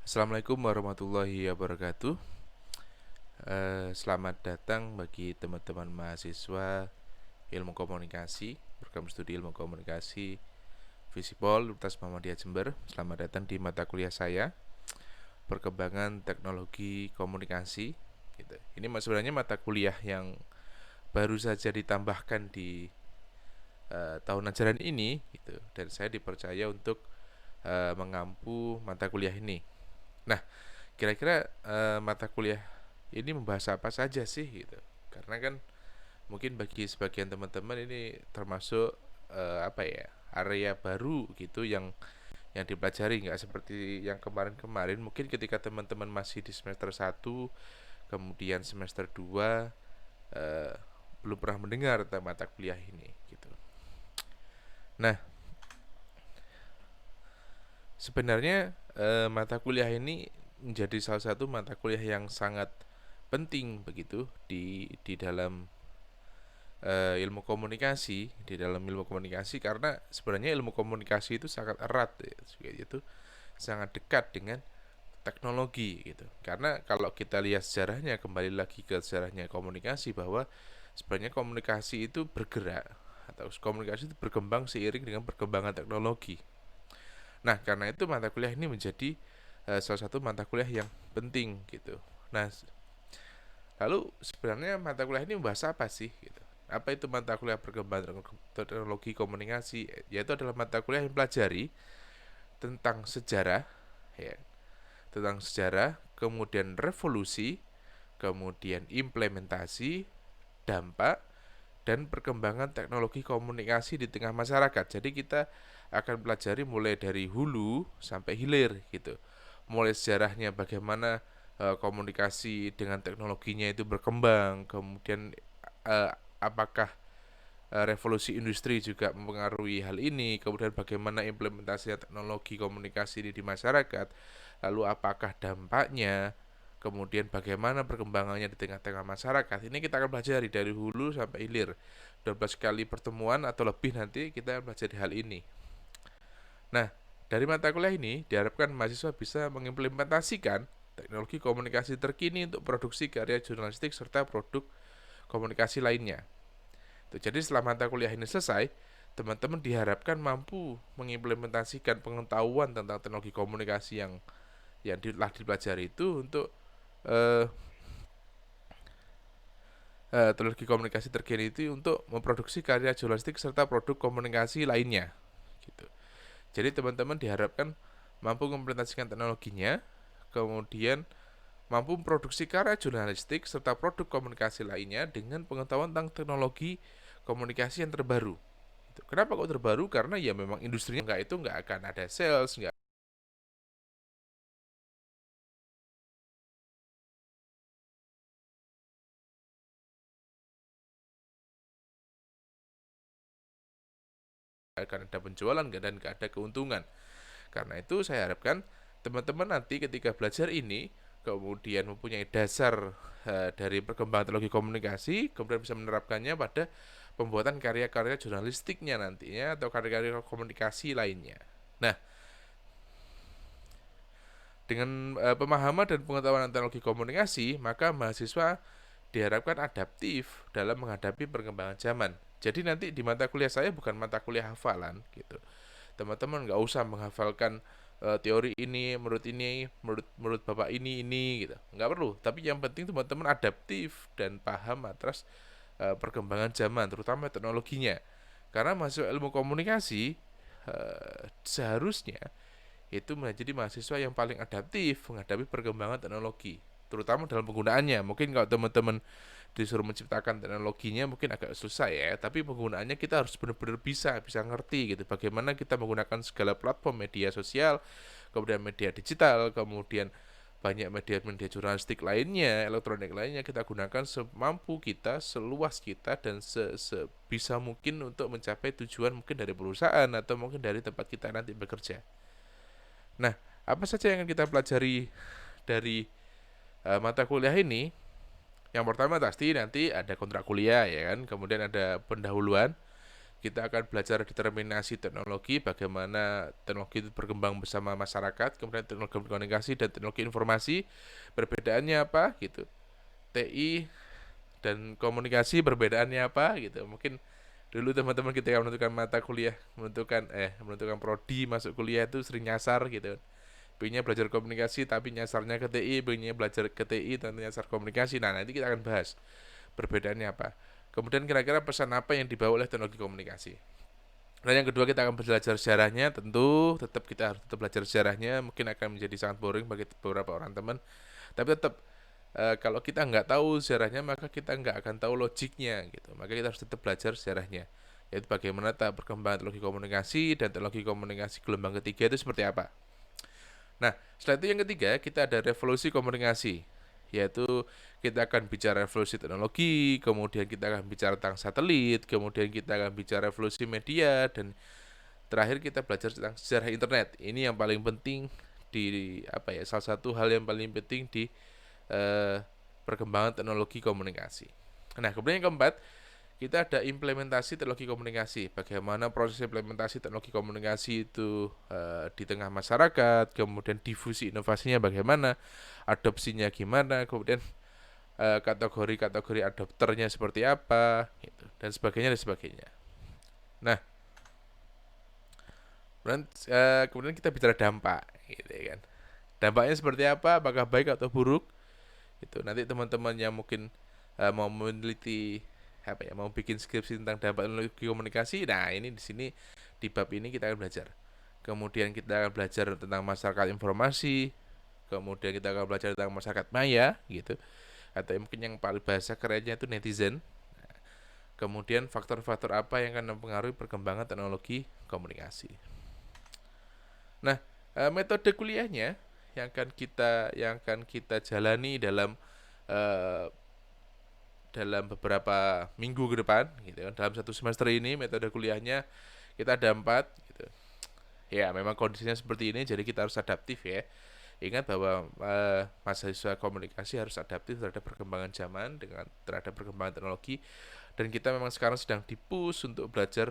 Assalamualaikum warahmatullahi wabarakatuh. Selamat datang bagi teman-teman mahasiswa ilmu komunikasi, program studi ilmu komunikasi Visipol Universitas Muhammadiyah Jember. Selamat datang di mata kuliah saya, perkembangan teknologi komunikasi. Gitu. Ini sebenarnya mata kuliah yang baru saja ditambahkan di tahun ajaran ini, gitu. Dan saya dipercaya untuk mengampu mata kuliah ini. Nah, kira-kira mata kuliah ini membahas apa saja sih gitu? Karena kan mungkin bagi sebagian teman-teman ini termasuk apa ya, area baru gitu yang dipelajari, nggak seperti yang kemarin-kemarin. Mungkin ketika teman-teman masih di semester 1, kemudian semester 2 eh, belum pernah mendengar tentang mata kuliah ini gitu. Nah, sebenarnya mata kuliah ini menjadi salah satu mata kuliah yang sangat penting begitu di dalam ilmu komunikasi, karena sebenarnya ilmu komunikasi itu sangat erat ya, itu sangat dekat dengan teknologi gitu. Karena kalau kita lihat sejarahnya, kembali lagi ke sejarahnya komunikasi, bahwa sebenarnya komunikasi itu bergerak atau komunikasi itu berkembang seiring dengan perkembangan teknologi. Nah, karena itu mata kuliah ini menjadi salah satu mata kuliah yang penting gitu. Nah, lalu sebenarnya mata kuliah ini membahas apa sih gitu? Apa itu mata kuliah perkembangan teknologi komunikasi? Yaitu adalah mata kuliah yang pelajari tentang sejarah, ya, tentang sejarah, kemudian revolusi, kemudian implementasi, dampak, dan perkembangan teknologi komunikasi di tengah masyarakat. Jadi kita akan pelajari mulai dari hulu sampai hilir gitu. Mulai sejarahnya bagaimana komunikasi dengan teknologinya itu berkembang, kemudian apakah revolusi industri juga mempengaruhi hal ini, kemudian bagaimana implementasi teknologi komunikasi ini di masyarakat, lalu apakah dampaknya, kemudian bagaimana perkembangannya di tengah-tengah masyarakat. Ini kita akan pelajari dari hulu sampai hilir. 12 kali pertemuan atau lebih nanti kita akan pelajari hal ini. Nah, dari mata kuliah ini diharapkan mahasiswa bisa mengimplementasikan teknologi komunikasi terkini untuk produksi karya jurnalistik serta produk komunikasi lainnya. Jadi setelah mata kuliah ini selesai, teman-teman diharapkan mampu mengimplementasikan pengetahuan tentang teknologi komunikasi yang telah dipelajari itu untuk eh, teknologi komunikasi terkini itu untuk memproduksi karya jurnalistik serta produk komunikasi lainnya. Gitu. Jadi teman-teman diharapkan mampu mengimplementasikan teknologinya, kemudian mampu memproduksi karya jurnalistik serta produk komunikasi lainnya dengan pengetahuan tentang teknologi komunikasi yang terbaru. Kenapa kok terbaru? Karena ya memang industrinya nggak akan ada sales, nggak akan ada penjualan dan nggak ada keuntungan. Karena itu saya harapkan teman-teman nanti ketika belajar ini kemudian mempunyai dasar dari perkembangan teknologi komunikasi, kemudian bisa menerapkannya pada pembuatan karya-karya jurnalistiknya nantinya atau karya-karya komunikasi lainnya. Nah, dengan pemahaman dan pengetahuan teknologi komunikasi, maka mahasiswa diharapkan adaptif dalam menghadapi perkembangan zaman. Jadi nanti di mata kuliah saya bukan mata kuliah hafalan gitu. Teman-teman nggak usah menghafalkan teori ini, menurut bapak ini gitu. Nggak perlu. Tapi yang penting teman-teman adaptif dan paham atas perkembangan zaman, terutama teknologinya. Karena masuk ilmu komunikasi seharusnya itu menjadi mahasiswa yang paling adaptif menghadapi perkembangan teknologi, terutama dalam penggunaannya. Mungkin kalau teman-teman disuruh menciptakan teknologinya mungkin agak susah ya, tapi penggunaannya kita harus benar-benar bisa ngerti gitu, bagaimana kita menggunakan segala platform media sosial, kemudian media digital, kemudian banyak media-media jurnalistik lainnya, elektronik lainnya, kita gunakan semampu kita, seluas kita, dan sebisa mungkin untuk mencapai tujuan mungkin dari perusahaan atau mungkin dari tempat kita nanti bekerja. Nah, apa saja yang akan kita pelajari dari mata kuliah ini? Yang pertama pasti nanti ada kontrak kuliah ya kan, kemudian ada pendahuluan, kita akan belajar determinasi teknologi, bagaimana teknologi itu berkembang bersama masyarakat, kemudian teknologi komunikasi dan teknologi informasi, perbedaannya apa gitu. TI dan komunikasi perbedaannya apa gitu. Mungkin dulu teman-teman ketika menentukan mata kuliah, menentukan prodi masuk kuliah itu sering nyasar gitu. Pengennya belajar komunikasi tapi nyasarnya ke TI, pengennya belajar ke TI dan nyasar komunikasi. Nah, nanti kita akan bahas perbedaannya apa. Kemudian kira-kira pesan apa yang dibawa oleh teknologi komunikasi. Dan yang kedua kita akan belajar sejarahnya, tentu tetap kita harus tetap belajar sejarahnya, mungkin akan menjadi sangat boring bagi beberapa orang teman. Tapi tetap kalau kita nggak tahu sejarahnya maka kita nggak akan tahu logiknya gitu. Maka kita harus tetap belajar sejarahnya. Yaitu bagaimana perkembangan teknologi komunikasi dan teknologi komunikasi gelombang ketiga itu seperti apa. Nah, setelah itu yang ketiga kita ada revolusi komunikasi, yaitu kita akan bicara revolusi teknologi, kemudian kita akan bicara tentang satelit, kemudian kita akan bicara revolusi media, dan terakhir kita belajar tentang sejarah internet. Ini yang paling penting di salah satu hal yang paling penting di eh, perkembangan teknologi komunikasi. Nah, kemudian yang keempat kita ada implementasi teknologi komunikasi. Bagaimana proses implementasi teknologi komunikasi itu di tengah masyarakat, kemudian difusi inovasinya bagaimana, adopsinya gimana, kemudian kategori-kategori adopternya seperti apa, gitu, dan sebagainya dan sebagainya. Nah, kemudian kita bicara dampak, gitu kan. Dampaknya seperti apa? Apakah baik atau buruk? Itu nanti teman-teman yang mungkin mau meneliti mau bikin skripsi tentang dampak teknologi komunikasi. Nah, ini di sini di bab ini kita akan belajar. Kemudian kita akan belajar tentang masyarakat informasi, kemudian kita akan belajar tentang masyarakat maya gitu. Atau mungkin yang paling bahasa kerennya itu netizen. Kemudian faktor-faktor apa yang akan mempengaruhi perkembangan teknologi komunikasi. Nah, metode kuliahnya yang akan kita jalani eh, dalam beberapa minggu ke depan gitu kan. Dalam satu semester ini metode kuliahnya kita ada 4 gitu. Ya, memang kondisinya seperti ini jadi kita harus adaptif ya. Ingat bahwa mahasiswa komunikasi harus adaptif terhadap perkembangan zaman terhadap perkembangan teknologi, dan kita memang sekarang sedang dipush untuk belajar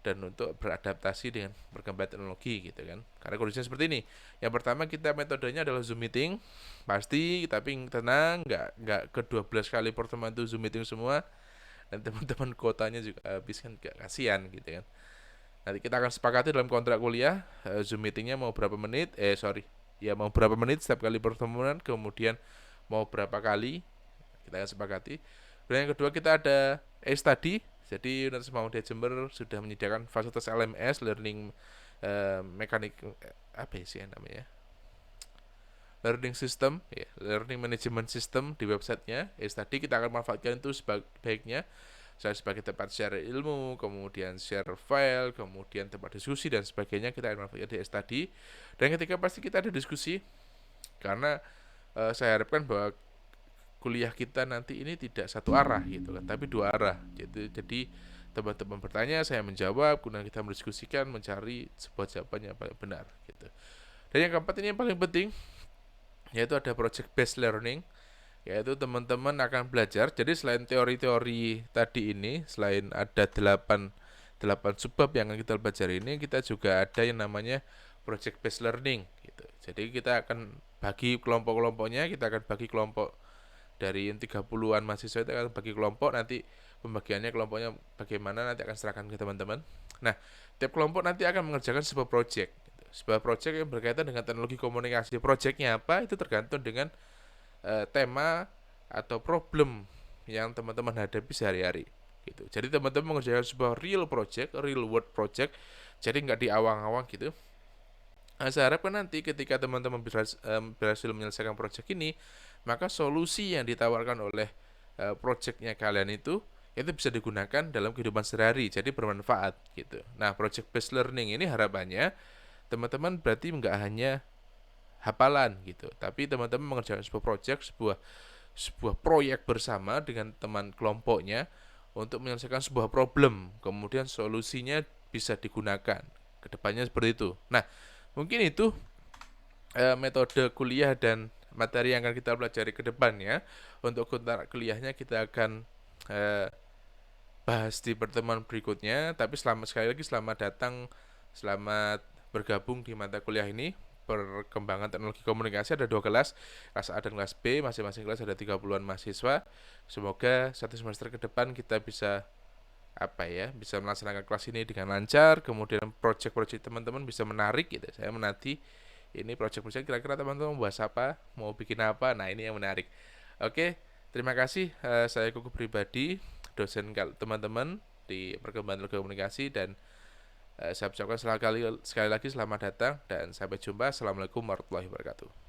dan untuk beradaptasi dengan perkembangan teknologi gitu kan. Karena kondisinya seperti ini. Yang pertama kita metodenya adalah Zoom meeting. Pasti, tapi tenang, nggak ke 12 kali pertemuan itu Zoom meeting semua. Dan teman-teman kotanya juga habis kan, gak kasihan gitu kan. Nanti kita akan sepakati dalam kontrak kuliah Zoom meetingnya mau berapa menit, mau berapa menit setiap kali pertemuan, kemudian mau berapa kali kita akan sepakati. Dan yang kedua kita ada study. Jadi Universitas Muhammadiyah Jember sudah menyediakan fasilitas LMS, learning mekanik apa sih namanya? Learning system, ya, learning management system di websitenya. Study kita akan manfaatkan itu sebaiknya sebagai tempat share ilmu, kemudian share file, kemudian tempat diskusi dan sebagainya. Kita akan manfaatkan di study. Dan ketika pasti kita ada diskusi, karena saya harapkan bahwa kuliah kita nanti ini tidak satu arah gitu kan, tapi dua arah. Jadi teman-teman bertanya, saya menjawab, kemudian kita mendiskusikan, mencari sebuah jawaban yang paling benar gitu. Dan yang keempat ini yang paling penting, yaitu ada project based learning, yaitu teman-teman akan belajar. Jadi selain teori-teori tadi ini, selain ada 8 subbab yang akan kita pelajari ini, kita juga ada yang namanya project based learning gitu. Jadi kita akan bagi kelompok-kelompoknya, kita akan bagi kelompok dari 30-an mahasiswa itu akan bagi kelompok, nanti pembagiannya kelompoknya bagaimana nanti akan serahkan ke teman-teman. Nah, tiap kelompok nanti akan mengerjakan sebuah project. Sebuah project yang berkaitan dengan teknologi komunikasi. Projectnya apa itu tergantung dengan tema atau problem yang teman-teman hadapi sehari-hari gitu. Jadi teman-teman mengerjakan sebuah real project, real world project, jadi nggak diawang-awang gitu. Nah, saya harapkan nanti ketika teman-teman berhasil menyelesaikan project ini, maka solusi yang ditawarkan oleh projectnya kalian itu bisa digunakan dalam kehidupan sehari-hari, jadi bermanfaat gitu. Nah, project based learning ini harapannya teman-teman berarti nggak hanya hafalan gitu, tapi teman-teman mengerjakan sebuah project, sebuah proyek bersama dengan teman kelompoknya untuk menyelesaikan sebuah problem, kemudian solusinya bisa digunakan kedepannya seperti itu. Nah, mungkin itu metode kuliah dan materi yang akan kita pelajari ke depannya. Untuk kontrak kuliahnya kita akan bahas di pertemuan berikutnya. Tapi sekali lagi selamat datang, selamat bergabung di mata kuliah ini. Perkembangan teknologi komunikasi ada 2 kelas, kelas A dan kelas B, masing-masing kelas ada 30-an mahasiswa. Semoga 1 semester ke depan kita bisa bisa melaksanakan kelas ini dengan lancar, kemudian project-project teman-teman bisa menarik gitu. Saya menanti ini project-project, kira-kira teman-teman mau bahas apa, mau bikin apa, nah ini yang menarik. Oke, terima kasih. Saya Kuku pribadi, dosen teman-teman di perkembangan komunikasi, dan saya ucapkan sekali lagi selamat datang dan sampai jumpa. Assalamualaikum warahmatullahi wabarakatuh.